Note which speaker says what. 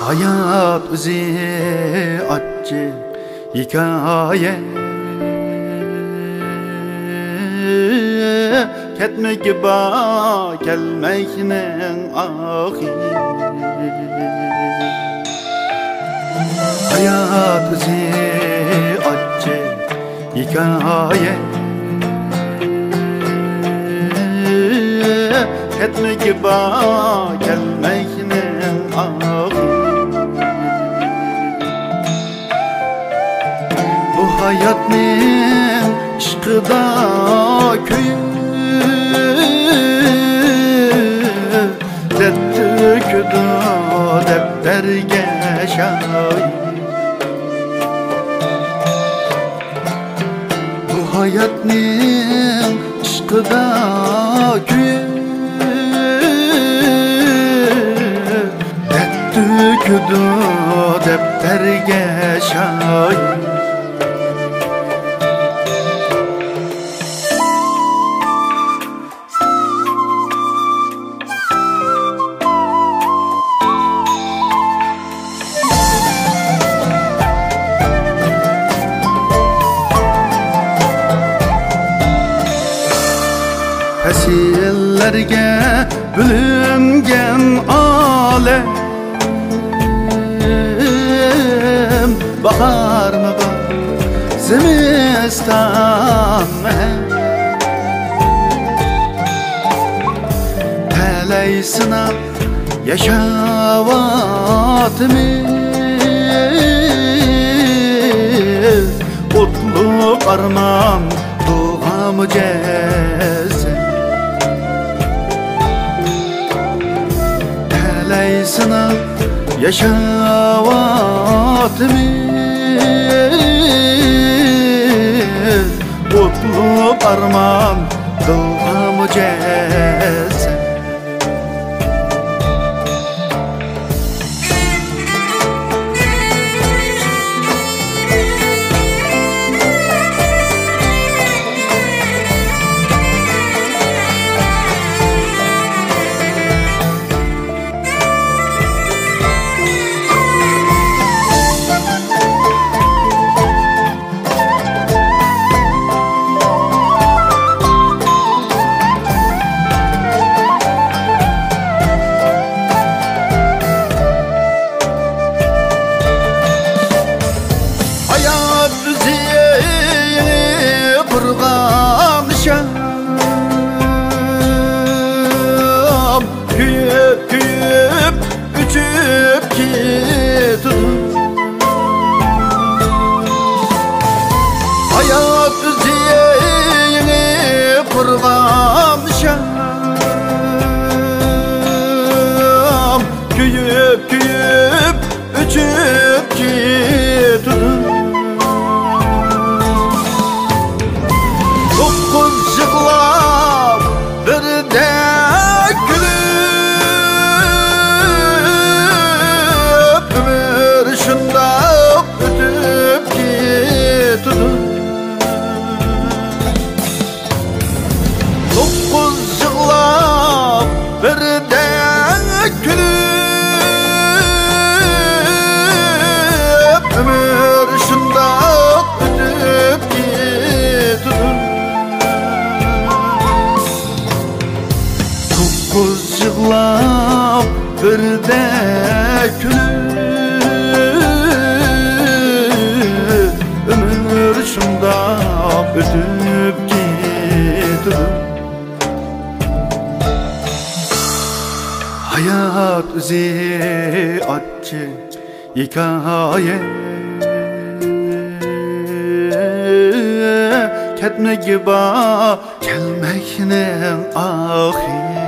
Speaker 1: Hayat bizi acı hikaye Ketmek ba gelmekinin ahir Hayat bizi acı hikaye Ketmek ba gelmekinin ahir Bu hayatın aşkıda köyü Dettöküdü defterge şahit Bu hayatın aşkıda köyü Dettöküdü defterge şahit Fesillerge bölüngen alem Bahar mı bak zimistan Teley sınap yaşavatımız Kutluk armağan duamı cezim Teley sınap yaşavatımız Kutluk armağan duamı cezim Küyüp küyüp üçüp gittim Hayat ziyini kurbanmışam Küyüp küyüp üçüp gittim Dokuz yıklap bir de Dokuz yıglap bir de külüp Ömür şunda ötüp gittim Hayat bizi acı hikaye Ketmek ba gelmekinin ahir